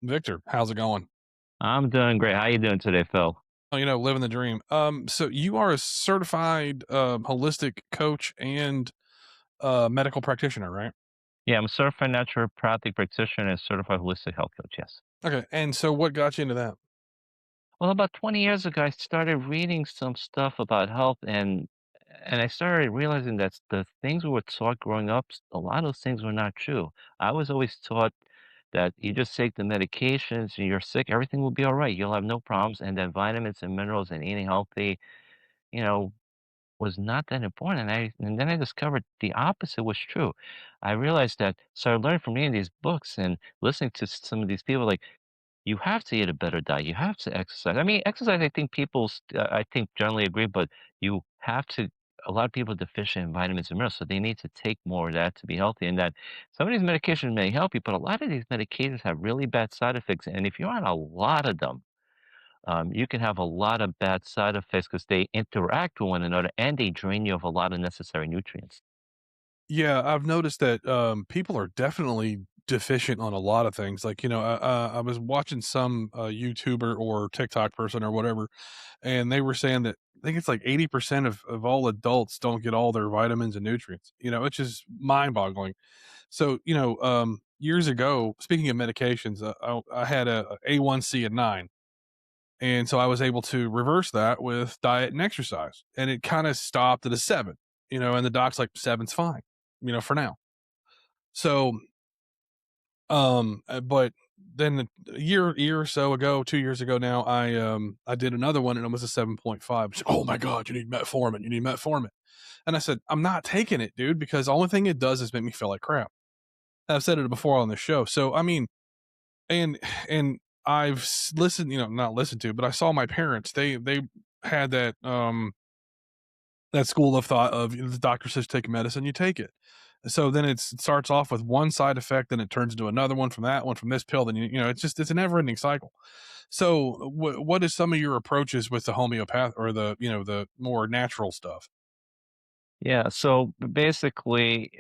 Victor, how's it going? I'm doing great. How you doing today, Phil? Oh, living the dream. So you are a certified holistic coach and medical practitioner, right? Yeah, I'm a certified naturopathic practitioner and certified holistic health coach. Yes. Okay. And so what got you into that? Well, about 20 years ago, I started reading some stuff about health, and I started realizing that the things we were taught growing up, a lot of those things were not true. I was always taught that you just take the medications and you're sick, everything will be all right. You'll have no problems, and that vitamins and minerals and eating healthy, you know, was not that important, and then I discovered the opposite was true. I realized that so I learned from reading these books and listening to some of these people, like, you have to eat a better diet, you have to exercise. I mean, exercise, I think I think generally agree, but you have to a lot of people are deficient in vitamins and minerals, so they need to take more of that to be healthy, and that some of these medications may help you, but a lot of these medications have really bad side effects, and if you're on a lot of them, you can have a lot of bad side effects because they interact with one another and they drain you of a lot of necessary nutrients. Yeah, I've noticed that people are definitely deficient on a lot of things. Like, I was watching some YouTuber or TikTok person or whatever, and they were saying that I think it's like 80% of all adults don't get all their vitamins and nutrients. It's just mind boggling. So, years ago, speaking of medications, I had a A1C at 9. And so I was able to reverse that with diet and exercise. And it kind of stopped at a 7, and the doc's like, seven's fine, for now. So, but then a year or so ago, 2 years ago now, I did another one and it was a 7.5. She said, oh my God, you need metformin. You need metformin. And I said, I'm not taking it, dude, because the only thing it does is make me feel like crap. I've said it before on the show. So, I mean, and and listened, not listened to, but I saw my parents. They had that school of thought of, the doctor says take medicine, you take it. So then it starts off with one side effect, then it turns into another one from that one from this pill. Then it's a never ending cycle. So what is some of your approaches with the homeopath or the more natural stuff? Yeah, so basically,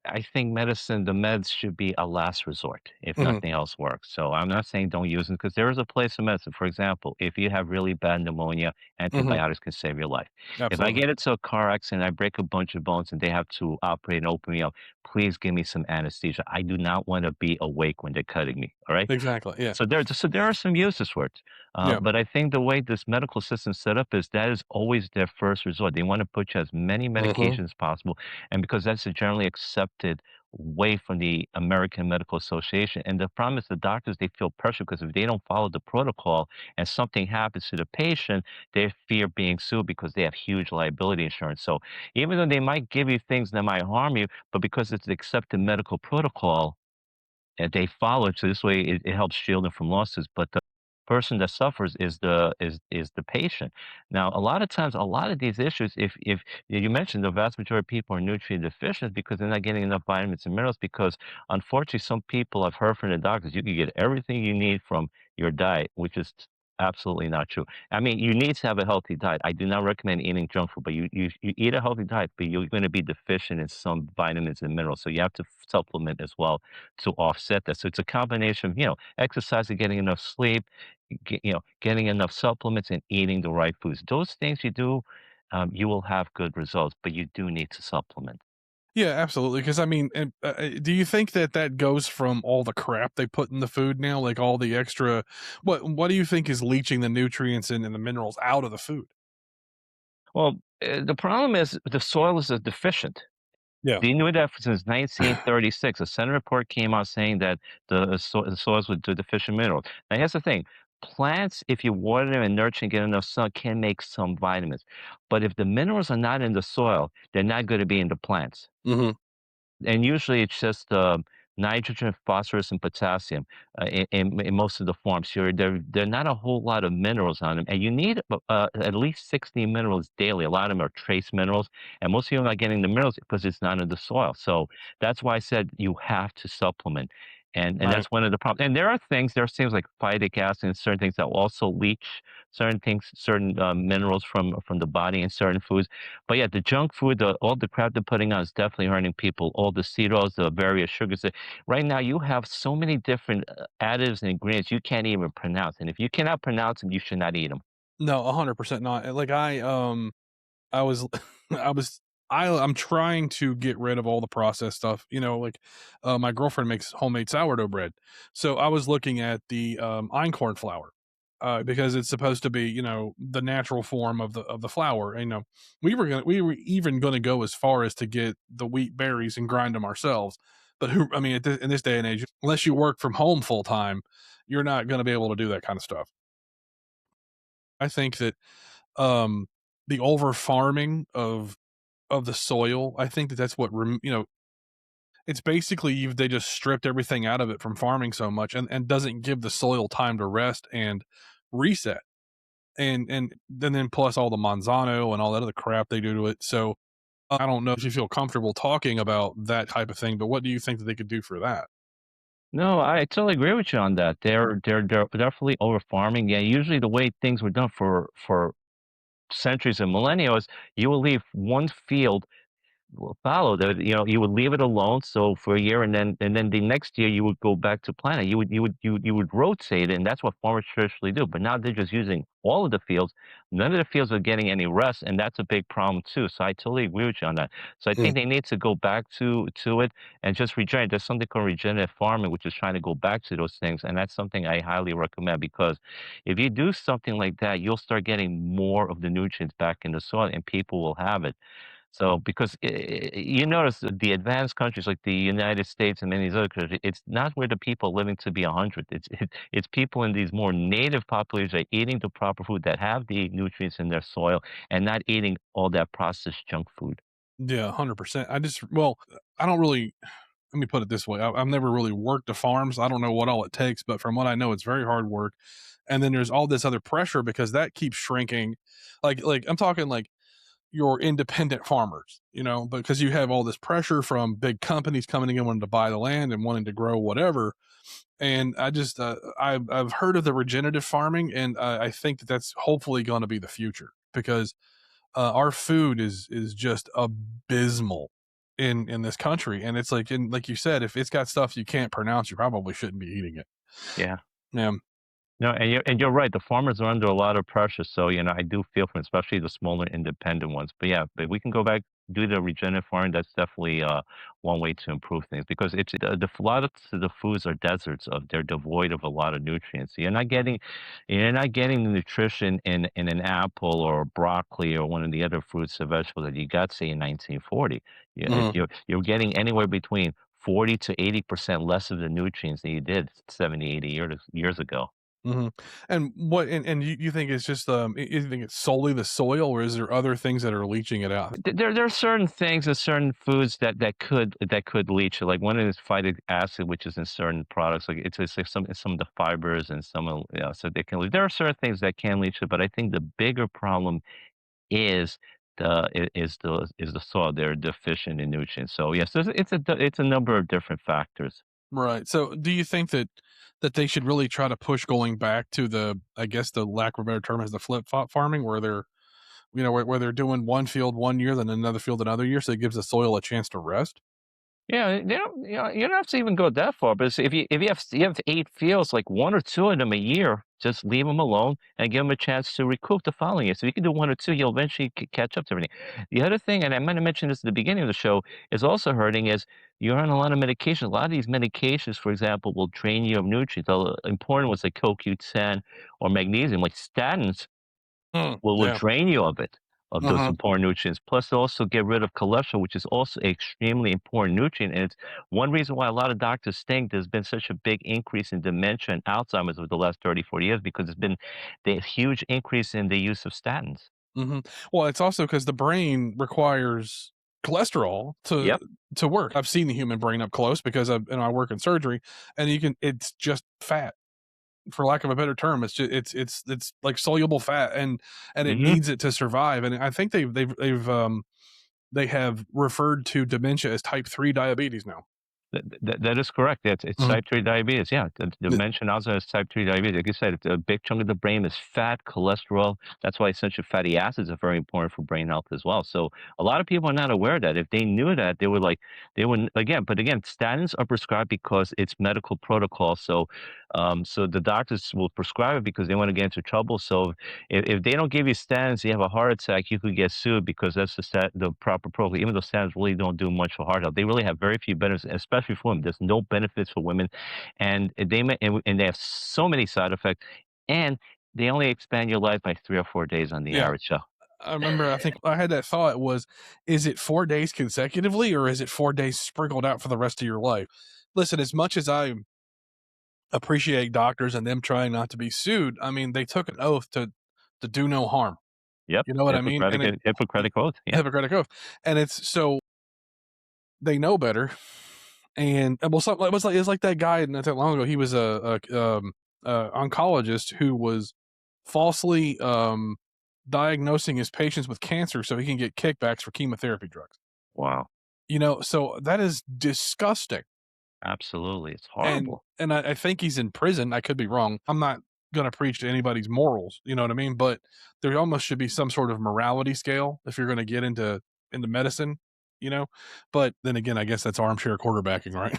I think medicine, the meds should be a last resort if Hmm. nothing else works. So I'm not saying don't use them because there is a place for medicine. For example, if you have really bad pneumonia, Hmm. antibiotics can save your life. If I Absolutely. get into a car accident, I break a bunch of bones and they have to operate and open me up, please give me some anesthesia. I do not want to be awake when they're cutting me. All right. Exactly. Yeah. So there are some uses for it, Yeah. but I think the way this medical system is set up is that is always their first resort. They want to put you as many Hmm. medications as possible, and because that's a generally accepted way from the American Medical Association. And the problem is the doctors they feel pressure because if they don't follow the protocol and something happens to the patient, they fear being sued because they have huge liability insurance. So even though they might give you things that might harm you, but because it's the accepted medical protocol and they follow it, so this way it helps shield them from losses, but the person that suffers is the patient. Now, a lot of times, a lot of these issues, if you mentioned the vast majority of people are nutrient deficient because they're not getting enough vitamins and minerals because unfortunately, some people I've heard from the doctors, you can get everything you need from your diet, which is absolutely not true. I mean, you need to have a healthy diet. I do not recommend eating junk food, but you eat a healthy diet, but you're going to be deficient in some vitamins and minerals. So you have to supplement as well to offset that. So it's a combination of, exercise and getting enough sleep, getting enough supplements and eating the right foods. Those things you do, you will have good results, but you do need to supplement. Yeah, absolutely. Because I mean, do you think that that goes from all the crap they put in the food now, like all the extra? What do you think is leaching the nutrients and the minerals out of the food? Well, the problem is the soil is deficient. Yeah. They knew that since 1936. A Senate report came out saying that the soils were deficient minerals. Now, here's the thing. Plants, if you water them and nurture and get enough sun, can make some vitamins. But if the minerals are not in the soil, they're not going to be in the plants. Hmm. And usually it's just nitrogen, phosphorus, and potassium in most of the forms. Here, there are not a whole lot of minerals on them, and you need at least 60 minerals daily. A lot of them are trace minerals, and most people are not getting the minerals because it's not in the soil. So that's why I said you have to supplement. and Right. that's one of the problems. And there are things like phytic acid and certain things that will also leach certain things, certain minerals from the body in certain foods. But yeah, the junk food, all the crap they're putting on is definitely hurting people. All the cereals, the various sugars. Right now, you have so many different additives and ingredients you can't even pronounce. And if you cannot pronounce them, you should not eat them. No, 100% not. Like I was I was I'm trying to get rid of all the processed stuff, like, my girlfriend makes homemade sourdough bread. So I was looking at the, einkorn flour, because it's supposed to be, the natural form of the flour, we were even gonna go as far as to get the wheat berries and grind them ourselves, but who I mean, in this day and age, unless you work from home full time, you're not gonna be able to do that kind of stuff. I think that, um, the over farming of the soil, I think that that's what it's basically they just stripped everything out of it from farming so much, and doesn't give the soil time to rest and reset, and then plus all the Monsanto and all that other crap they do to it. So I don't know if you feel comfortable talking about that type of thing, but what do you think that they could do for that? No, I totally agree with you on that. They're definitely over farming. Yeah, usually the way things were done for centuries and millennia is you will leave one field follow that, you would leave it alone, so for a year, and then the next year, you would go back to plant it. You would rotate it, and that's what farmers traditionally do, but now they're just using all of the fields. None of the fields are getting any rest, and that's a big problem too, so I totally agree with you on that. So I Mm, think they need to go back to it and just regenerate. There's something called regenerative farming, which is trying to go back to those things, and that's something I highly recommend because if you do something like that, you'll start getting more of the nutrients back in the soil, and people will have it. So, because you notice that the advanced countries like the United States and many of these other countries, it's not where the people living to be 100. It's people in these more native populations that are eating the proper food that have the nutrients in their soil and not eating all that processed junk food. yeah, 100%. I don't really let me put it this way. I've never really worked a farm, so I don't know what all it takes, but from what I know, it's very hard work. And then there's all this other pressure because that keeps shrinking. Like I'm talking like your independent farmers, because you have all this pressure from big companies coming in wanting to buy the land and wanting to grow whatever. And I've heard of the regenerative farming, and I think that that's hopefully going to be the future because our food is just abysmal in this country, and it's like like you said, if it's got stuff you can't pronounce, you probably shouldn't be eating it. Yeah. Yeah. No, and you're right. The farmers are under a lot of pressure, so I do feel for 'em, especially the smaller independent ones. But yeah, but we can go back do the regenerative farming. That's definitely one way to improve things because it's the a lot of the foods are deserts of they're devoid of a lot of nutrients. You're not getting the nutrition in an apple or broccoli or one of the other fruits or vegetables that you got say in 1940. Mhm. You're getting anywhere between 40 to 80% less of the nutrients than you did 70, 80 years ago. Mhm. And you think it's just, you think it's solely the soil, or is there other things that are leaching it out? There are certain things and certain foods that could leach it. Like one is phytic acid, which is in certain products. Like it's like some of the fibers and some of so they can leach. There are certain things that can leach it, but I think the bigger problem is the soil. They're deficient in nutrients. So yes, it's a number of different factors. Right. So, do you think that they should really try to push going back to I guess the lack of a better term is the flip-flop farming where where they're doing one field one year, then another field another year, so it gives the soil a chance to rest? Yeah, you don't have to even go that far, but if you have 8 fields, like 1 or 2 of them a year, just leave them alone and give them a chance to recoup the following year. So you can do 1 or 2, you'll eventually catch up to everything. The other thing, and I might have mentioned this at the beginning of the show, is also hurting is you're on a lot of medications. A lot of these medications, for example, will drain you of nutrients. The important ones like CoQ10 or magnesium, like statins Mm, will yeah. drain you of those Mhm. important nutrients. Plus, they also get rid of cholesterol, which is also an extremely important nutrient. And it's one reason why a lot of doctors think there's been such a big increase in dementia and Alzheimer's over the last 30, 40 years because there's been the huge increase in the use of statins. Mhm. Well, it's also because the brain requires cholesterol Yep. to work. I've seen the human brain up close because I work in surgery, and it's just fat, for lack of a better term. It's just it's like soluble fat, and it Hmm. needs it to survive, and I think they have referred to dementia as type 3 diabetes now. That is correct. It's Mhm. type 2 diabetes. Yeah, the mentioned Alzheimer's is type 2 diabetes. Like you said, it's a big chunk of the brain is fat, cholesterol. That's why essential fatty acids are very important for brain health as well. So a lot of people are not aware of that. If they knew that, they would like they would again. But again, statins are prescribed because it's medical protocol. So, so the doctors will prescribe it because they want to get into trouble. So if they don't give you statins, you have a heart attack, you could get sued because that's the proper protocol. Even though statins really don't do much for heart health, they really have very few benefits, especially for women. There's no benefits for women, and they have so many side effects, and they only expand your life by 3 or 4 days on the Yeah. average. So, I remember I think I had that thought was, is it 4 days consecutively or is it 4 days sprinkled out for the rest of your life? Listen, as much as I appreciate doctors and them trying not to be sued, I mean, they took an oath to do no harm. yep, You know what I mean? And Hippocratic oath. Yeah, Hippocratic oath. And it's so they know better. And well, something it was like that guy not that long ago. He was a oncologist who was falsely diagnosing his patients with cancer so he can get kickbacks for chemotherapy drugs. wow, You know, so that is disgusting. absolutely, it's And horrible. I think he's in prison. I could be wrong. I'm not gonna preach to anybody's morals, you know what I mean? But there almost should be some sort of morality scale if you're gonna get into medicine, you know? But then again, I guess that's armchair quarterbacking, right?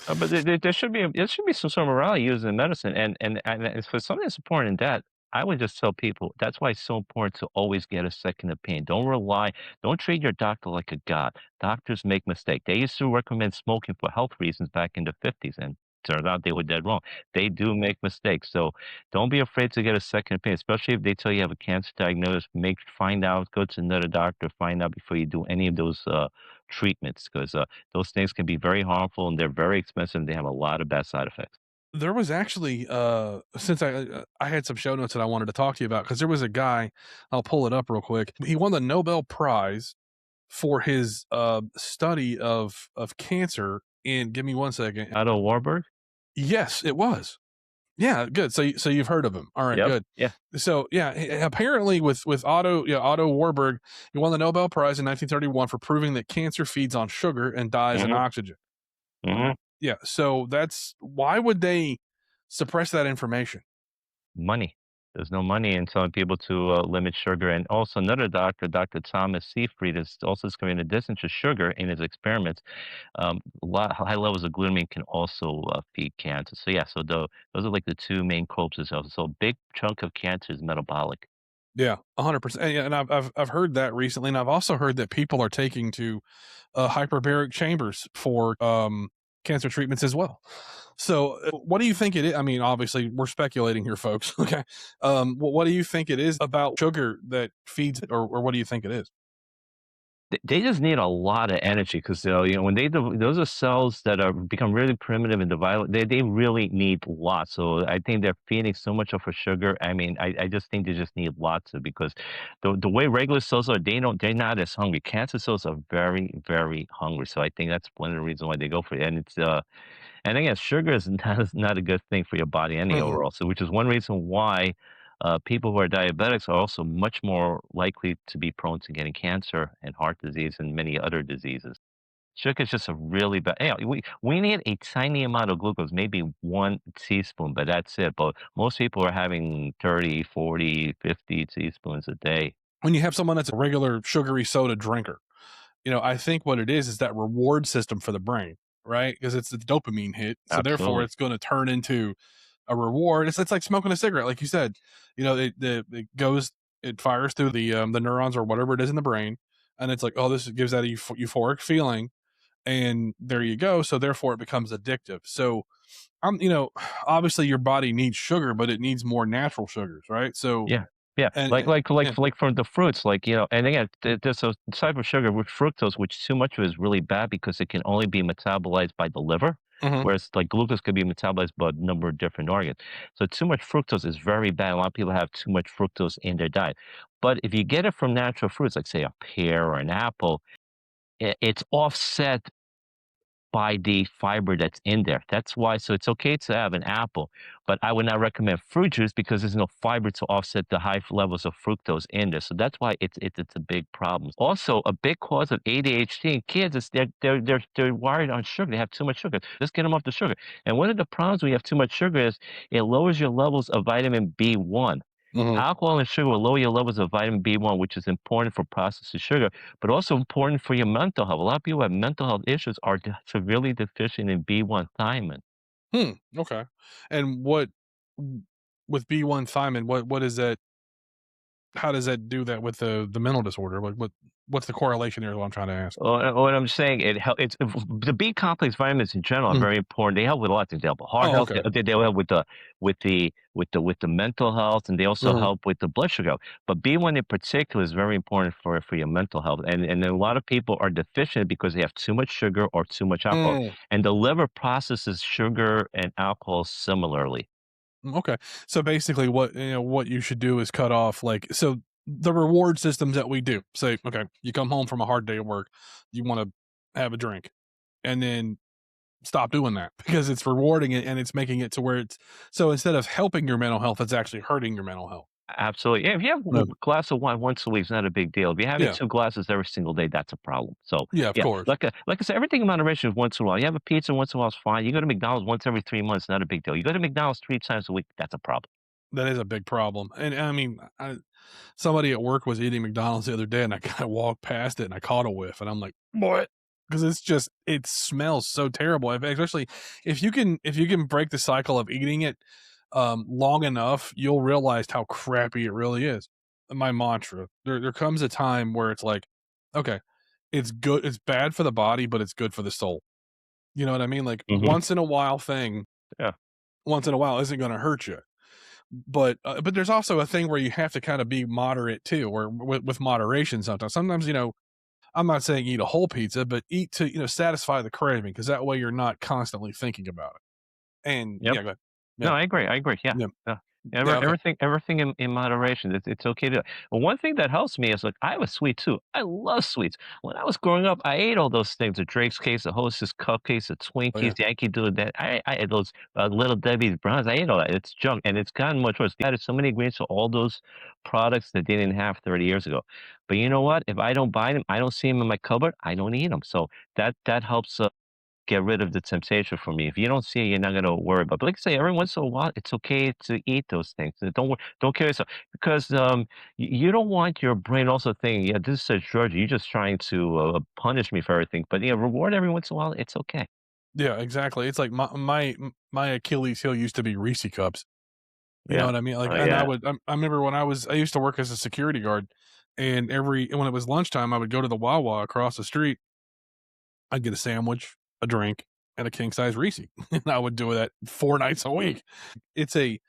But there should be some sort of morality used in medicine, and it's for something that's important in that. I would just tell people that's why it's so important to always get a second opinion. Don't treat your doctor like a god. Doctors make mistakes. They used to recommend smoking for health reasons back in the 50s, and turned out they were dead wrong. They do make mistakes, so don't be afraid to get a second opinion, especially if they tell you have a cancer diagnosis. Find out, go to another doctor, find out before you do any of those treatments, because those things can be very harmful and they're very expensive and they have a lot of bad side effects. There was actually, since I had some show notes that I wanted to talk to you about because there was a guy, I'll pull it up real quick. He won the Nobel Prize for his, study of cancer in give me 1 second. Otto Warburg? Yes, it was. Yeah, good. So you've heard of him. Alright, Yep. good. Yeah. So, yeah, apparently with Otto Warburg, he won the Nobel Prize in 1931 for proving that cancer feeds on sugar and dies in Mhm. oxygen. Mhm. Yeah, so that's why would they suppress that information? Money. There's no money in telling people to limit sugar. And also another doctor, Dr. Thomas Seyfried, is also discovering in addition to sugar in his experiments, high levels of glutamine can also feed cancer. So yeah, those are like the two main culprits. So a big chunk of cancer is metabolic. Yeah, 100%. Yeah, and I've heard that recently, and I've also heard that people are taking to, hyperbaric chambers for, cancer treatments as well. So, what do you think I mean, obviously, we're speculating here, folks, okay? What do you think it is about sugar that feeds it, or what do you think it is? They just need a lot of energy because when those are cells that are become really primitive and divided. They really need lots. So I think they're feeding so much of a sugar. I mean, I just think they just need lots of because the way regular cells are, they're not as hungry. Cancer cells are very hungry. So I think that's one of the reasons why they go for it. And again, sugar is not a good thing for your body any Mhm. overall. So which is one reason why people who are diabetics are also much more likely to be prone to getting cancer and heart disease and many other diseases. Sugar is just a really bad. Yeah, we need a tiny amount of glucose, maybe 1 teaspoon, but that's it. But most people are having 30, 40, 50 teaspoons a day. When you have someone that's a regular sugary soda drinker, I think what it is that reward system for the brain, right? Because it's the dopamine hit, so therefore Absolutely. it's gonna turn into a reward. It's like smoking a cigarette, like you said. It fires through the neurons or whatever it is in the brain, and it's like, oh, this gives that euphoric feeling, and there you go. So therefore, it becomes addictive. So obviously your body needs sugar, but it needs more natural sugars, right? So Yeah. Yeah, yeah, like from the fruits, and again, there's a type of sugar with fructose, which too much of it is really bad because it can only be metabolized by the liver, mhm. whereas like glucose could be metabolized by a number of different organs. So too much fructose is very bad. A lot of people have too much fructose in their diet. But if you get it from natural fruits, like say a pear or an apple, it's offset by the fiber that's in there. That's why, so it's okay to have an apple, but I would not recommend fruit juice because there's no fiber to offset the high levels of fructose in there. So that's why it's a big problem. Also, a big cause of ADHD in kids is they're wired on sugar. They have too much sugar. Just get them off the sugar. And one of the problems when you have too much sugar is it lowers your levels of vitamin B1. Mhm. Alcohol and sugar will lower your levels of vitamin B1, which is important for processing sugar, but also important for your mental health. A lot of people who have mental health issues are severely deficient in B1 thiamine. Hmm, okay. And what w with B1 thiamine, what is that how does that do that with the mental disorder? Like, what's the correlation there is what I'm trying to ask? What I'm saying, it's the B complex vitamins in general are Mhm. very important. They help with a lot of things. They help with heart Oh, health. okay. They'll help with the mental health, and they also Mhm. help with the blood sugar. But B1 in particular is very important for your mental health. And a lot of people are deficient because they have too much sugar or too much alcohol. Mm, And the liver processes sugar and alcohol similarly. okay. So, basically, what you should do is cut off, like so the reward systems that we do, say, okay, you come home from a hard day at work, you wanna have a drink, and then stop doing that because it's rewarding it and it's making it to where it's so instead of helping your mental health, it's actually hurting your mental health. Absolutely. Yeah, if you have No. a glass of wine once a week, it's not a big deal. If you're having Yeah. 2 glasses every single day, that's a problem. So, Yeah, of yeah, course. like I said, everything in moderation is once in a while. You have a pizza once in a while, it's fine. You go to McDonald's once every 3 months, not a big deal. You go to McDonald's 3 times a week, that's a problem. That is a big problem. And I mean, somebody at work was eating McDonald's the other day and I kinda walked past it and I caught a whiff and I'm like, "What?" Because it's just it smells so terrible, especially if you can break the cycle of eating it, long enough, you'll realize how crappy it really is. My mantra, there comes a time where it's like, "Okay, it's bad for the body, but it's good for the soul." You know what I mean? Like, Mhm. once in a while isn't gonna hurt you. But there's also a thing where you have to kinda be moderate too, or with moderation sometimes. Sometimes, I'm not saying eat a whole pizza, but eat to, satisfy the craving, because that way you're not constantly thinking about it. And Yep. yeah, go ahead. No, Yeah, I agree, I agree, yeah, yeah, yeah. yeah, okay. Everything in moderation, it's okay to well, one thing that helps me is, like, I have a sweet tooth. I love sweets. When I was growing up, I ate all those things, the Drake's Cake, the Hostess Cupcakes, the Oh, yeah. Twinkies, the Yankee Doodle that I ate those, Little Debbie's Brownies, I ate all that. It's junk, and it's gotten much worse. They added so many ingredients to all those products that they didn't have 30 years ago. But you know what? If I don't buy them, I don't see them in my cupboard, I don't eat them. So that helps, get rid of the temptation for me. If you don't see it, you're not gonna worry about. But like I say, every once in a while, it's okay to eat those things. Don't kill yourself because you don't want your brain also thinking, yeah, this is Georgia. You're just trying to punish me for everything. But yeah, reward every once in a while. It's okay. Yeah, exactly. It's like my Achilles heel used to be Reese Cups. You know Yeah. what I mean? Like, Oh and yeah. I remember when I used to work as a security guard, and when it was lunchtime, I would go to the Wawa across the street. I'd get a sandwich, a drink, and a king size Reese, and I would do that 4 nights a week. It's an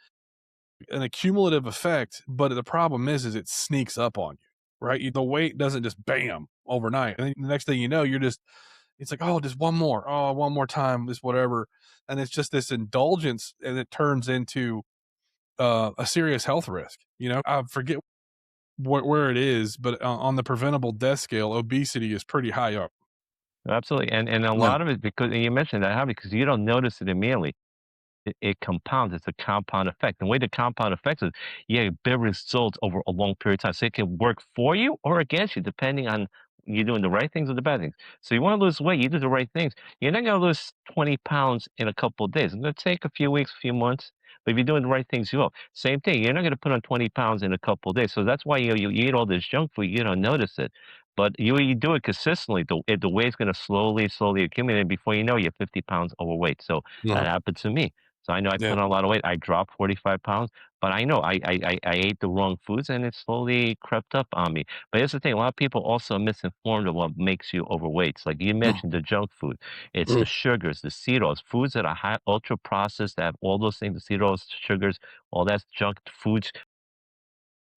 accumulative effect, but the problem is it sneaks up on you, right? The weight doesn't just bam overnight, and then the next thing you know, it's like, oh, just one more, oh, one more time, this whatever, and it's just this indulgence, and it turns into a serious health risk. I forget where it is, but on the preventable death scale, obesity is pretty high up. Absolutely. And a Yeah. lot of it because and you mentioned that how because you don't notice it immediately. It compounds. It's a compound effect. The way the compound effects is you get better results over a long period of time. So it can work for you or against you, depending on you doing the right things or the bad things. So you want to lose weight, you do the right things. You're not going to lose 20 pounds in a couple of days. It's going to take a few weeks, a few months. But if you're doing the right things, you will. Same thing. You're not going to put on 20 pounds in a couple of days. So that's why you eat all this junk food. You don't notice it. But you do it consistently. The weight's going to slowly accumulate. Before you know, you're 50 pounds overweight. So that Mhm. happened to me. So I know I Yeah. put on a lot of weight. I dropped 45 pounds, but I know I ate the wrong foods and it slowly crept up on me. But here's the thing, a lot of people also are misinformed of what makes you overweight. It's like you Mhm. mentioned the junk food. It's the Mhm. sugars, the cereals, foods that are high, ultra processed, that have all those things, the cereals, sugars, all that junk foods,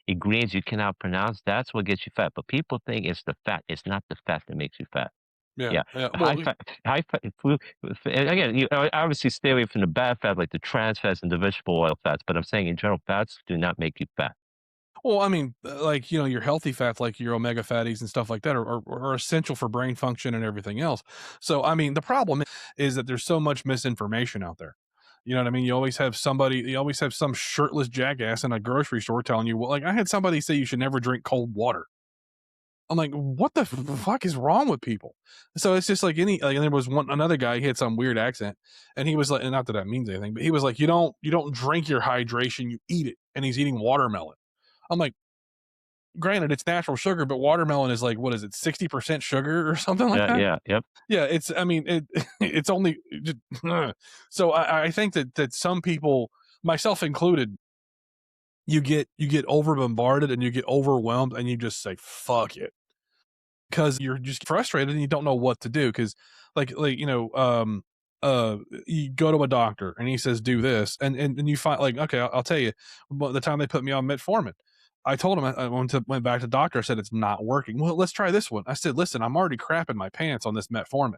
ingredients you cannot pronounce. That's what gets you fat. But people think it's the fat. It's not the fat that makes you fat. Yeah. Yeah, Yeah. high Well, fat high fat food and again, you obviously stay away from the bad fat like the trans fats and the vegetable oil fats, but I'm saying in general, fats do not make you fat. I mean, like, your healthy fats, like your omega fatties and stuff like that, are essential for brain function and everything else. So, I mean, the problem. is that there's so much misinformation out there. You know what I mean? You always have some shirtless jackass in a grocery store telling you, well, like I had somebody say you should never drink cold water. I'm like, what the fuck is wrong with people? So it's just like and there was another guy, he had some weird accent, and he was like, and not that that means anything, but he was like, you don't drink your hydration, you eat it. And he's eating watermelon. I'm like, granted, it's natural sugar, but watermelon is like, what is it, 60% sugar or something like Yeah, that? yeah, yep. Yeah, it's, I mean, it's only, so I think that some people, myself included, you get over bombarded and you get overwhelmed and you just say, fuck it. Cause you're just frustrated and you don't know what to do. Cause uh, you go to a doctor and he says, do this. And you find like, okay, I'll tell you, but the time they put me on metformin, I told him I went back to the doctor. I said, it's not working. Well, let's try this one. I said, listen, I'm already crapping my pants on this metformin.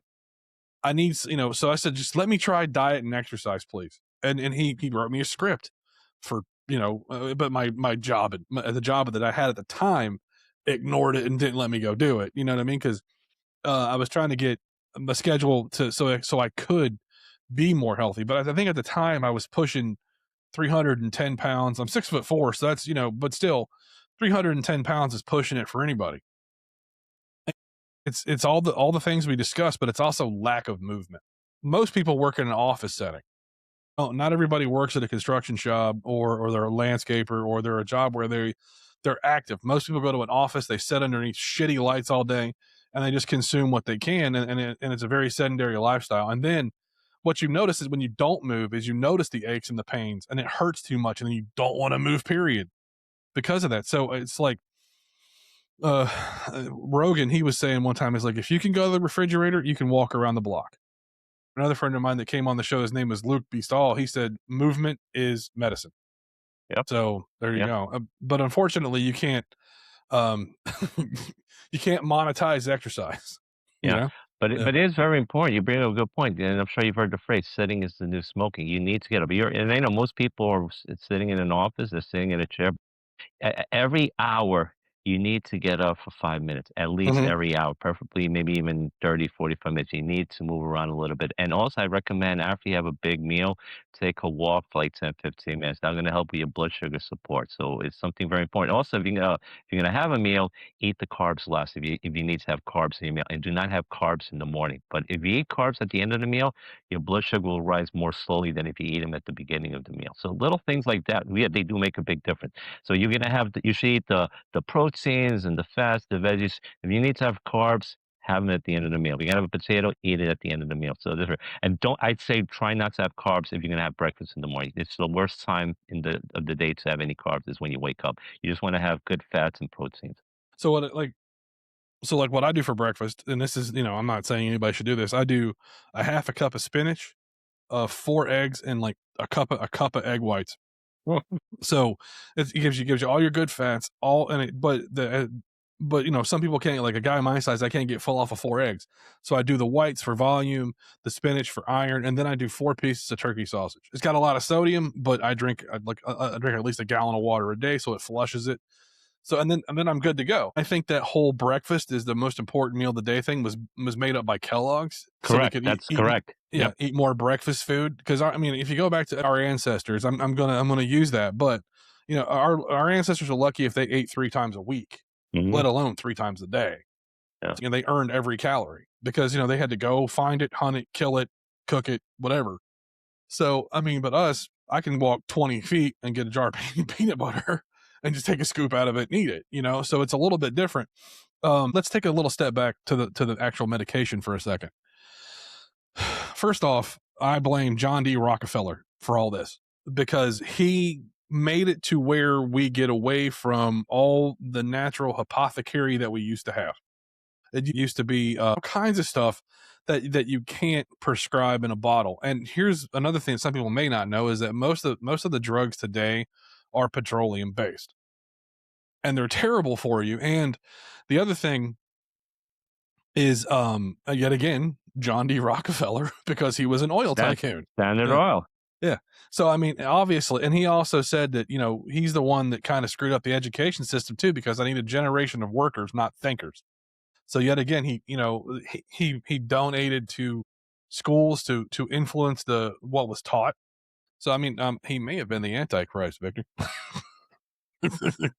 I need, so I said, just let me try diet and exercise, please. And he wrote me a script for, but my job, the job that I had at the time ignored it and didn't let me go do it. You know what I mean? Cause, I was trying to get the schedule to, so I could be more healthy. But I think at the time I was pushing 310 pounds. I'm 6'4", so that's, but still 310 pounds is pushing it for anybody. It's all the things we discussed, but it's also lack of movement. Most people work in an office setting. Oh, not everybody works at a construction job, or they're a landscaper, or they're a job where they're active. Most people go to an office, they sit underneath shitty lights all day, and they just consume what they can, and it's a very sedentary lifestyle. And then what you notice is when you don't move, is you notice the aches and the pains, and it hurts too much, and then you don't want to move. Period, because of that. So it's like, uh, Rogan, he was saying one time, is like, if you can go to the refrigerator, you can walk around the block. Another friend of mine that came on the show, his name was Luke Beastall. He said movement is medicine. Yep, So there you yep, go. But unfortunately, you can't, um, you can't monetize exercise. You yeah. know? Yeah. But it is very important. You bring up a good point, and I'm sure you've heard the phrase "sitting is the new smoking." You need to get up. And I know most people are sitting in an office, they're sitting in a chair. Every hour, you need to get up for 5 minutes, at least Hmm. every hour, preferably maybe even 30, 45 minutes. You need to move around a little bit. And also, I recommend after you have a big meal, take a walk for like 10, 15 minutes. That's going to help with your blood sugar support. So it's something very important. Also, if you're gonna have a meal, eat the carbs last. If you need to have carbs in your meal, and do not have carbs in the morning. But if you eat carbs at the end of the meal, your blood sugar will rise more slowly than if you eat them at the beginning of the meal. So little things like that, they do make a big difference. So you're gonna have you should eat the proteins and the fats, the veggies. If you need to have carbs, have them at the end of the meal. If you're gonna have a potato, eat it at the end of the meal. So different. And don't I'd say try not to have carbs if you're gonna have breakfast in the morning. It's the worst time in the day to have any carbs is when you wake up. You just want to have good fats and proteins. So like what I do for breakfast, and this is, I'm not saying anybody should do this. I do a half a cup of spinach, 4 eggs, and like a cup of egg whites. Well, So it gives you all your good fats, all and it, but some people can't, like a guy my size, I can't get full off of 4 eggs. So I do the whites for volume, the spinach for iron, and then I do 4 pieces of turkey sausage. It's got a lot of sodium, but I drink at least a gallon of water a day, so it flushes it. So and then I'm good to go. I think that whole breakfast is the most important meal of the day thing was made up by Kellogg's, so we correct. could That's correct. yeah, Yep. eat more breakfast food. Because I mean, if you go back to our ancestors, I'm gonna use that, but our ancestors are lucky if they ate 3 times a week, Hmm. let alone 3 times a day. Yeah. They earned every calorie because they had to go find it, hunt it, kill it, cook it, whatever. So, I mean, but us, I can walk 20 feet and get a jar of peanut butter and just take a scoop out of it and eat it. So it's a little bit different. Let's take a little step back to the actual medication for a second. First off, I blame John D. Rockefeller for all this because he made it to where we get away from all the natural apothecary that we used to have. It used to be all kinds of stuff that you can't prescribe in a bottle. And here's another thing some people may not know is that most of the drugs today are petroleum based, and they're terrible for you. And the other thing is, yet again, John D. Rockefeller, because he was an oil That tycoon. Standard Yeah, Oil. yeah. So I mean, obviously, and he also said that he's the one that kind of screwed up the education system too, because I need a generation of workers, not thinkers. So yet again, he donated to schools to influence the what was taught. So I mean, he may have been the Antichrist, Victor.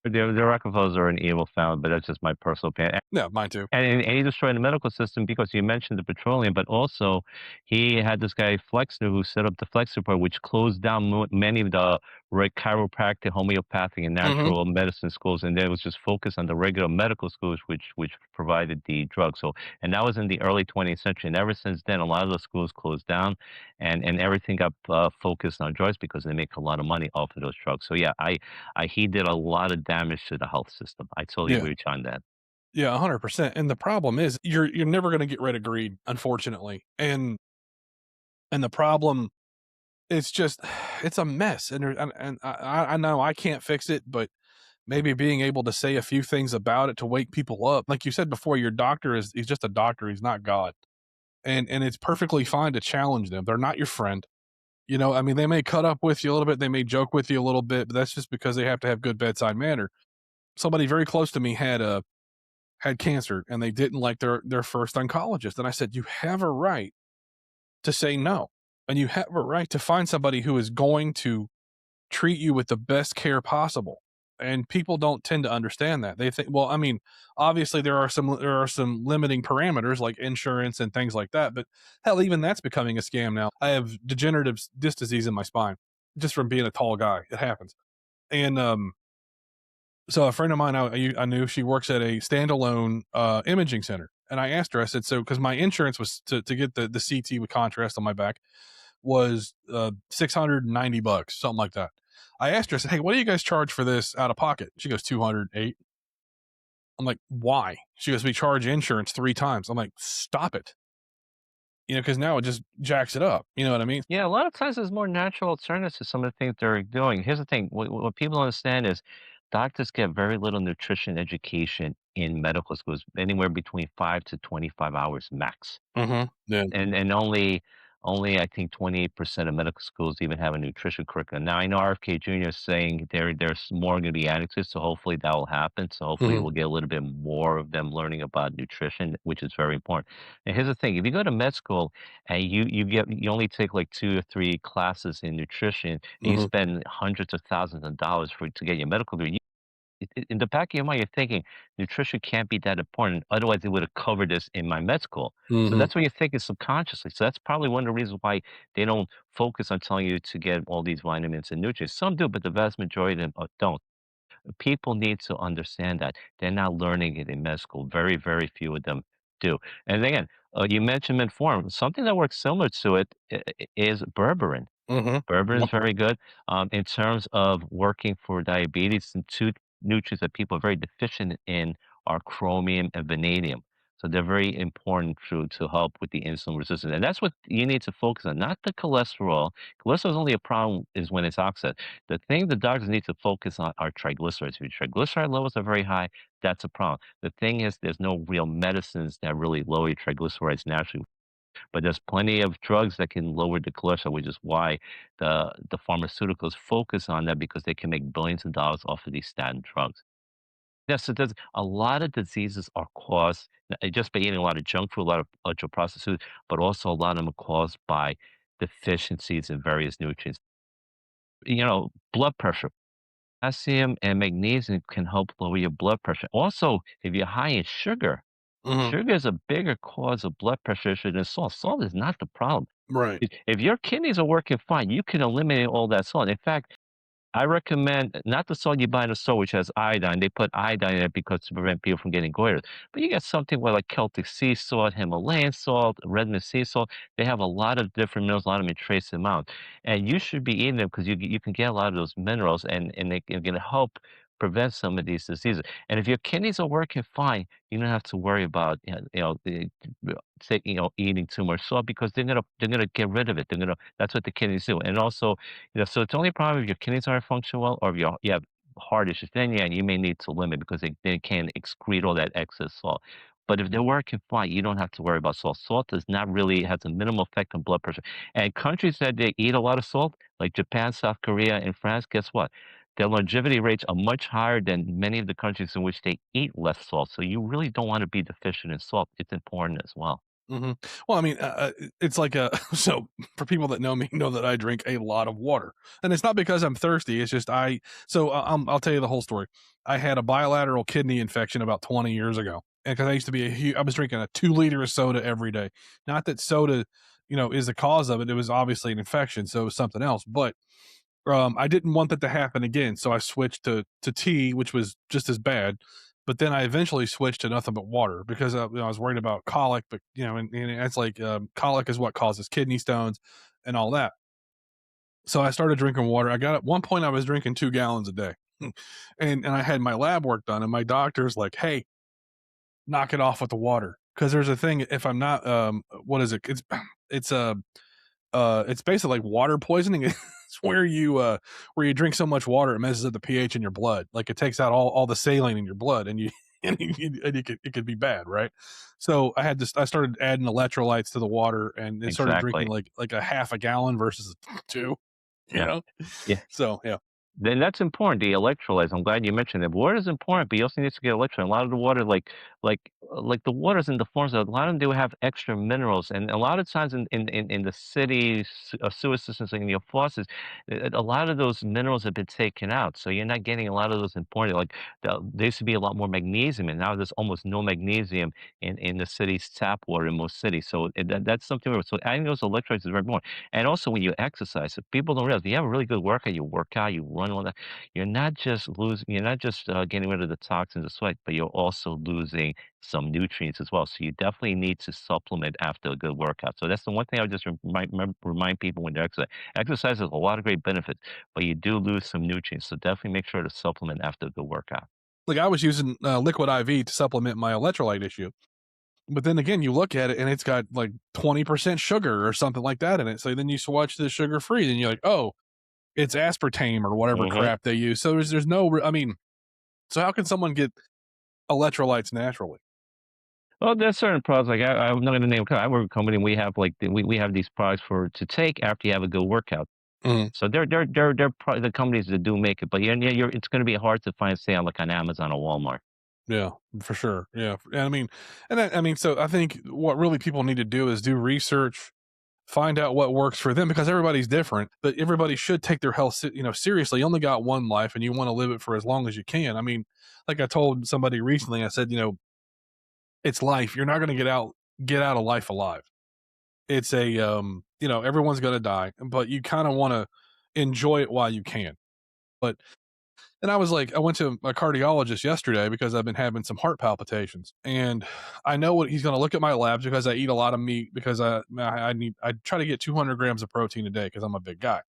The Rockefellers are an evil family, but that's just my personal opinion. Yeah, mine too. And he destroyed the medical system because you mentioned the petroleum, but also he had this guy Flexner who set up the Flex Report, which closed down many of the chiropractic, homeopathic, and Mhm. natural medicine schools, and then it was just focused on the regular medical schools, which provided the drugs. So, and that was in the early 20th century, and ever since then, a lot of the schools closed down, and everything got focused on drugs because they make a lot of money off of those drugs. So, yeah, he did a lot of damage to the health system. I totally Yeah. agree with you on that. Yeah, 100%, and the problem is you're never gonna get rid of greed, unfortunately, and the problem is just it's a mess, and I know I can't fix it, but maybe being able to say a few things about it to wake people up. Like you said before, your doctor he's just a doctor, he's not God, and it's perfectly fine to challenge them. They're not your friend. You know, I mean, they may cut up with you a little bit, they may joke with you a little bit, but that's just because they have to have good bedside manner. Somebody very close to me had cancer and they didn't like their first oncologist. And I said, "You have a right to say no. And you have a right to find somebody who is going to treat you with the best care possible." And people don't tend to understand that. They think, well, I mean, obviously there are some limiting parameters like insurance and things like that, but hell, even that's becoming a scam now. I have degenerative disc disease in my spine just from being a tall guy. It happens. And so a friend of mine I knew, she works at a standalone imaging center, and I asked her. I said, "So, because my insurance was to get the CT with contrast on my back was $690, something like that." I asked her. I said, "Hey, what do you guys charge for this out of pocket?" She goes, 208. I'm like, "Why?" She goes, "We charge insurance 3 times." I'm like, "Stop it," because now it just jacks it up. You know what I mean? Yeah, a lot of times there's more natural alternatives to some of the things they're doing. Here's the thing, what people don't understand is doctors get very little nutrition education in medical schools, anywhere between 5 to 25 hours max. Mhm. Yeah. And only I think 28% of medical schools even have a nutrition curriculum. Now I know RFK Jr. is saying there's more going to be added to it, so hopefully that will happen. So hopefully Mhm. we'll get a little bit more of them learning about nutrition, which is very important. And here's the thing: if you go to med school and you only take like 2 or 3 classes in nutrition, and you Mhm. spend hundreds of thousands of dollars for to get your medical degree, in the back of your mind, you're thinking nutrition can't be that important. Otherwise, they would have covered this in my med school. So Mhm. that's what you're thinking subconsciously. So that's probably one of the reasons why they don't focus on telling you to get all these vitamins and nutrients. Some do, but the vast majority of them don't. People need to understand that they're not learning it in med school. Very, very few of them do. And again, you mentioned metformin. Something that works similar to it is berberine. Mhm. Berberine is Yep. very good, in terms of working for diabetes, and 2 nutrients that people are very deficient in are chromium and vanadium. So they're very important to help with the insulin resistance, and that's what you need to focus on, not the cholesterol. Cholesterol is only a problem is when it's oxide. The thing the doctors need to focus on are triglycerides. If your triglyceride levels are very high, that's a problem. The thing is there's no real medicines that really lower your triglycerides naturally, but there's plenty of drugs that can lower the cholesterol, which is why the pharmaceuticals focus on that because they can make billions of dollars off of these statin drugs. Yes, it does. A lot of diseases are caused just by eating a lot of junk food, a lot of ultra processed food, but also a lot of them are caused by deficiencies in various nutrients. Blood pressure. Potassium and magnesium can help lower your blood pressure. Also, if you're high in sugar, Mhm. sugar is a bigger cause of blood pressure issue than salt. Salt is not the problem. Right. If your kidneys are working fine, you can eliminate all that salt. In fact, I recommend not the salt you buy in the store, which has iodine. They put iodine in it because to prevent people from getting goiters. But you get something with like Celtic sea salt, Himalayan salt, redmond sea salt. They have a lot of different minerals, a lot of them in trace amounts. And you should be eating them because you can get a lot of those minerals and they can help prevent some of these diseases. And if your kidneys are working fine, you don't have to worry about eating too much salt because they're gonna get rid of it. That's what the kidneys do. And also, so it's only a problem if your kidneys aren't functioning well or if you have heart issues. Then, yeah, you may need to limit because they can't excrete all that excess salt. But if they're working fine, you don't have to worry about salt. Salt does not really has a minimal effect on blood pressure. And countries that they eat a lot of salt, like Japan, South Korea, and France, guess what? Their longevity rates are much higher than many of the countries in which they eat less salt. So you really don't want to be deficient in salt. It's important as well. Mhm. Well, I mean, it's like a so for people that know me, know that I drink a lot of water, and it's not because I'm thirsty. It's just I'll tell you the whole story. I had a bilateral kidney infection about 20 years ago, and because I used to be I was drinking a 2 liter of soda every day. Not that soda, is the cause of it. It was obviously an infection, so it was something else. But I didn't want that to happen again, so I switched to tea, which was just as bad. But then I eventually switched to nothing but water because I was worried about colic. But and it's like colic is what causes kidney stones and all that. So I started drinking water. I got at one point I was drinking 2 gallons a day, and I had my lab work done, and my doctor's like, "Hey, knock it off with the water." Because there's a thing if I'm not what is it? It's a it's basically like water poisoning. It's where you drink so much water it messes up the pH in your blood. Like it takes out all the saline in your blood, and you and it could be bad, right? So I started adding electrolytes to the water, and it started drinking Exactly. like a half a gallon versus two. You Yeah. know, Yeah. so yeah. Then that's important, the electrolytes. I'm glad you mentioned that. Water is important, but you also need to get electrolyte. A lot of the water, like the waters in the forms of a lot of them do have extra minerals, and a lot of times in the cities, sewer systems, and your faucets, a lot of those minerals have been taken out, so you're not getting a lot of those important. Like there used to be a lot more magnesium, and now there's almost no magnesium in the city's tap water in most cities. So that's something. So adding those electrolytes is very important. And also when you exercise, if people don't realize, if you have a really good workout, you run all that, you're not just getting rid of the toxins of sweat, but you're also losing some nutrients as well. So you definitely need to supplement after a good workout. So that's the one thing I would just remind people when they're exercising. Exercise has a lot of great benefits, but you do lose some nutrients. So definitely make sure to supplement after a good workout. Like I was using liquid IV to supplement my electrolyte issue. But then again, you look at it and it's got like 20% sugar or something like that in it. So then you swatch to sugar free, and you're like, oh, it's aspartame or whatever Hmm. crap they use. So there's no, I mean, so how can someone get electrolytes naturally? Well, there's certain products like I'm not going to name. I work with a company. And we have we have these products for to take after you have a good workout. Mhm. So they're probably the companies that do make it, but you're it's gonna be hard to find, say, on, like, on Amazon or Walmart. Yeah, for sure. Yeah, and I mean, so I think what really people need to do is do research, find out what works for them because everybody's different. But everybody should take their health, seriously. You only got one life, and you want to live it for as long as you can. I mean, like I told somebody recently, I said, it's life. You're not going to get out of life alive. It's a everyone's going to die, but you kind of want to enjoy it while you can. But And I was like, I went to a cardiologist yesterday because I've been having some heart palpitations, and I know what he's going to look at my labs because I eat a lot of meat because I try to get 200 grams of protein a day because I'm a big guy,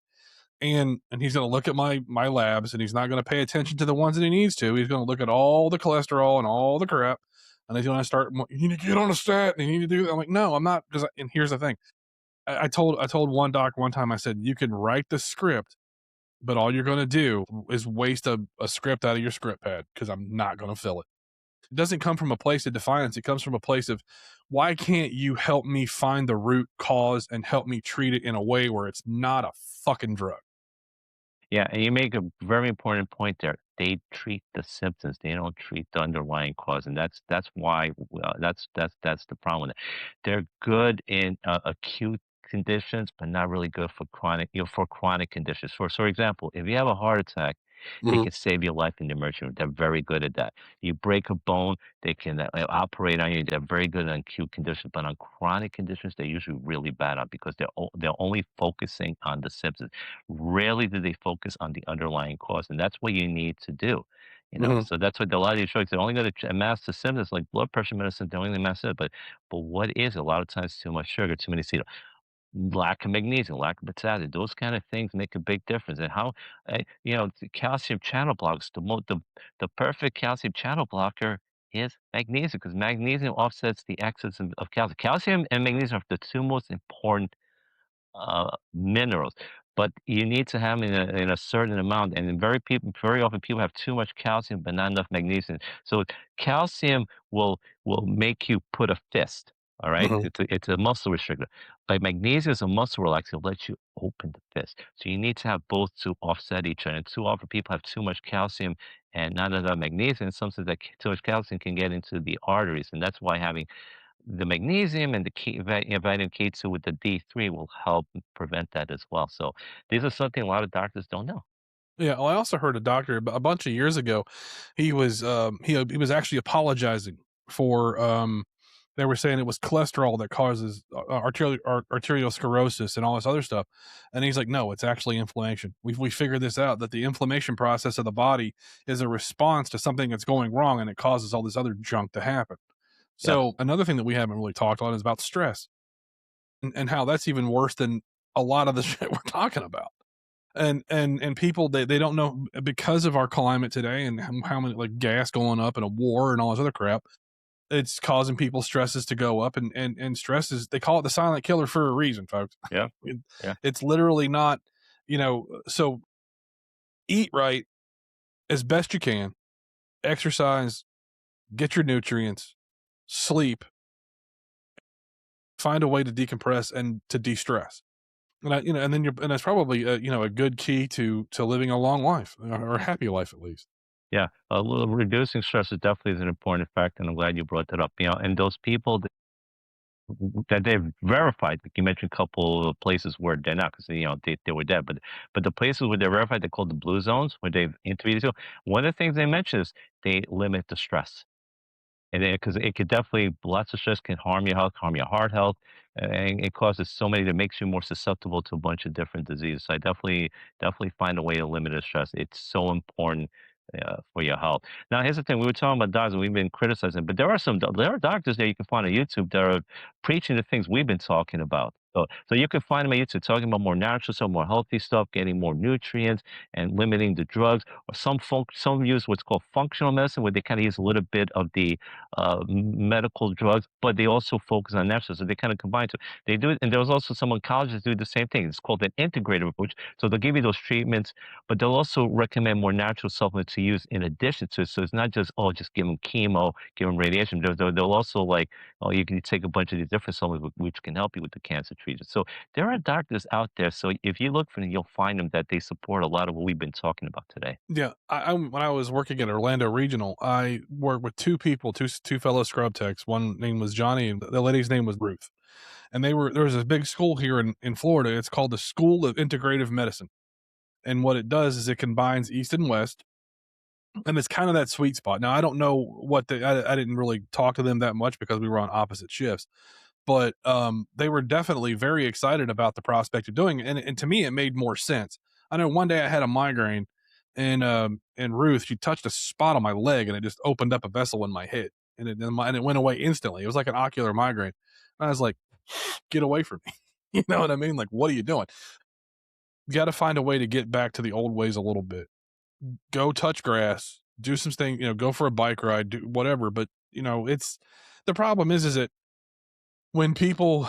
and he's going to look at my labs, and he's not going to pay attention to the ones that he needs to. He's going to look at all the cholesterol and all the crap, and he's going to start. You need to get on a stat. And you need to do that. I'm like, no, I'm not. Because and here's the thing. I told one doc one time. I said you can write the script, but all you're gonna do is waste a script out of your script pad because 'cause I'm not gonna fill it. It doesn't come from a place of defiance, it comes from a place of, "Why can't you help me find the root cause and help me treat it in a way where it's not a fucking drug?" Yeah, and you make a very important point there. They treat the symptoms, they don't treat the underlying cause, and that's why, that's the problem with it. They're good in, acute conditions, but not really good for chronic conditions. For example, if you have a heart attack, they Mhm, can save your life in the emergency room. They're very good at that. You break a bone, they can, operate on you. They're very good on acute conditions, but on chronic conditions, they're usually really bad on because they're only focusing on the symptoms. Rarely do they focus on the underlying cause, and that's what you need to do. mhm. So that's what a lot of these drugs, they're only going to mask the symptoms, like blood pressure medicine. They're only going to mask it, but what is it? A lot of times too much sugar, too many sweet, lack of magnesium, lack of potassium, those kind of things make a big difference. And how, the calcium channel blocks, the perfect calcium channel blocker is magnesium, because magnesium offsets the excess of calcium. Calcium and magnesium are the two most important minerals, but you need to have them in a certain amount. And very often people have too much calcium, but not enough magnesium. So calcium will make you put a fist. All right, Mhm, it's a muscle restrictor, but magnesium is a muscle relaxer. It'll let you open the fist. So you need to have both to offset each other. And too often people have too much calcium and not enough magnesium. Sometimes that too much calcium can get into the arteries, and that's why having the magnesium and the vitamin K2 with the D3 will help prevent that as well. So these are something a lot of doctors don't know. Yeah, well, I also heard a doctor a bunch of years ago. He was actually apologizing for they were saying it was cholesterol that causes arteriosclerosis and all this other stuff, and he's like, no, it's actually inflammation. We figured this out, that the inflammation process of the body is a response to something that's going wrong, and it causes all this other junk to happen. So Yes. another thing that we haven't really talked on is about stress, and how that's even worse than a lot of the shit we're talking about. And people, they don't know, because of our climate today and how many, like, gas going up and a war and all this other crap. It's causing people stresses to go up, and stress is, they call it the silent killer for a reason, folks. Yeah. It- Yeah. it's literally not, so eat right as best you can, exercise, get your nutrients, sleep, find a way to decompress and to de-stress. And then and that's probably a good key to living a long life, or a happy life at least. Yeah. A little reducing stress is definitely is an important factor, and I'm glad you brought that up. And those people that they've verified, like you mentioned a couple of places where they're not, because they were dead, but the places where they're verified, they're called the blue zones, where they've interviewed. So one of the things they mentioned is they limit the stress. And then, because it could definitely, lots of stress can harm your health, harm your heart health, and it causes so many, that makes you more susceptible to a bunch of different diseases. So I definitely find a way to limit the stress. It's so important for your health. Now, here's the thing: we were talking about doctors, and we've been criticizing, but there are doctors that you can find on YouTube that are preaching the things we've been talking about. So you can find them on YouTube talking about more natural stuff, more healthy stuff, getting more nutrients, and limiting the drugs. Or some use what's called functional medicine, where they kind of use a little bit of the medical drugs, but they also focus on natural. So they kind of combine two. They do it, and there was also some oncologists do the same thing. It's called an integrative approach. So they'll give you those treatments, but they'll also recommend more natural supplements to use in addition to it. So it's not just, oh, just give them chemo, give them radiation. They'll also, like, oh, you can take a bunch of these different supplements which can help you with the cancer treatment. So there are doctors out there. So if you look for them, you'll find them that they support a lot of what we've been talking about today. Yeah, when I was working at Orlando Regional, I worked with two people, two fellow scrub techs. One name was Johnny, and the lady's name was Ruth. And there was a big school here in Florida. It's called the School of Integrative Medicine. And what it does is it combines East and West, and it's kind of that sweet spot. Now, I don't know I didn't really talk to them that much because we were on opposite shifts, but they were definitely very excited about the prospect of doing it, and to me, it made more sense. I know one day I had a migraine, and Ruth, she touched a spot on my leg, and it just opened up a vessel in my head, and it went away instantly. It was like an ocular migraine. And I was like, "Get away from me!" You know what I mean? Like, what are you doing? You got to find a way to get back to the old ways a little bit. Go touch grass, do some things, go for a bike ride, do whatever. But it's the problem is that when people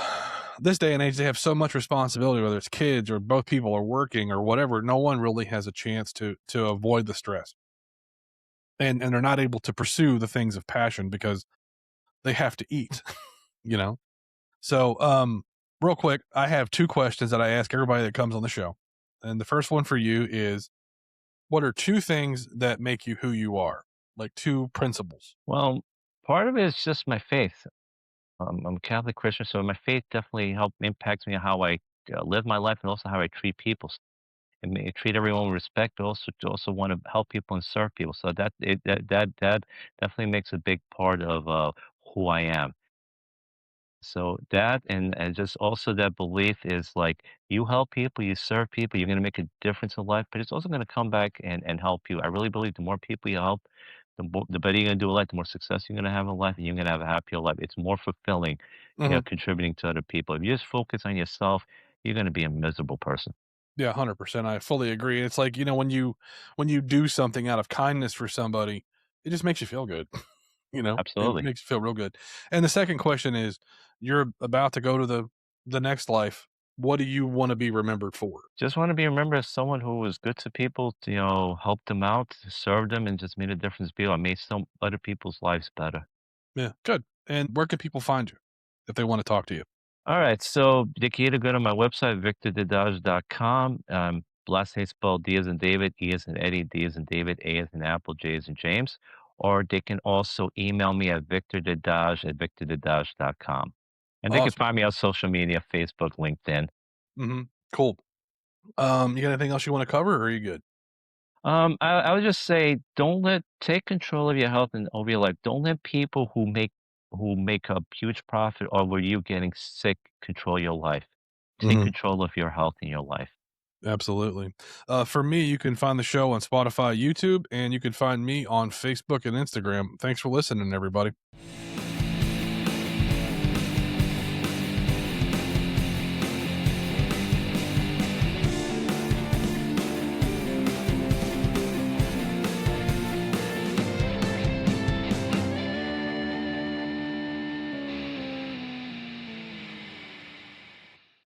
this day and age, they have so much responsibility, whether it's kids or both people are working or whatever, no one really has a chance to avoid the stress. And they're not able to pursue the things of passion because they have to eat, you know? So real quick, I have two questions that I ask everybody that comes on the show. And the first one for you is, what are two things that make you who you are? Like two principles. Well, part of it is just my faith. I'm a Catholic Christian, so my faith definitely help impacts me on how I live my life, and also how I treat people. And treat everyone with respect, but also want to help people and serve people. So that definitely makes a big part of who I am. So that, and just also that belief is like, you help people, you serve people, you're going to make a difference in life, but it's also going to come back and help you. I really believe the more people you help, the better you're going to do in life, the more success you're going to have in life, and you're going to have a happier life. It's more fulfilling, Mhm. contributing to other people. If you just focus on yourself, you're going to be a miserable person. Yeah, 100%. I fully agree. It's like, when you do something out of kindness for somebody, it just makes you feel good. It Absolutely. makes you feel real good. And the second question is, you're about to go to the next life. What do you want to be remembered for? Just want to be remembered as someone who was good to people, helped them out, served them, and just made a difference to people. I made some other people's lives better. Yeah, good. And where can people find you if they want to talk to you? All right, so they can either go to my website, victordedaj.com. Last name spelled D as in David, E as in Eddie, D as in David, A as in Apple, J as in James. or they can also email me at victordedaj@victordedaj.com. And they can Awesome. find me on social media, Facebook, LinkedIn. Mhm. Cool. You got anything else you wanna cover, or are you good? I would just say take control of your health and over your life. Don't let people who make a huge profit over you getting sick control your life. Take Mhm. control of your health and your life. Absolutely. For me, you can find the show on Spotify, YouTube, and you can find me on Facebook and Instagram. Thanks for listening, everybody.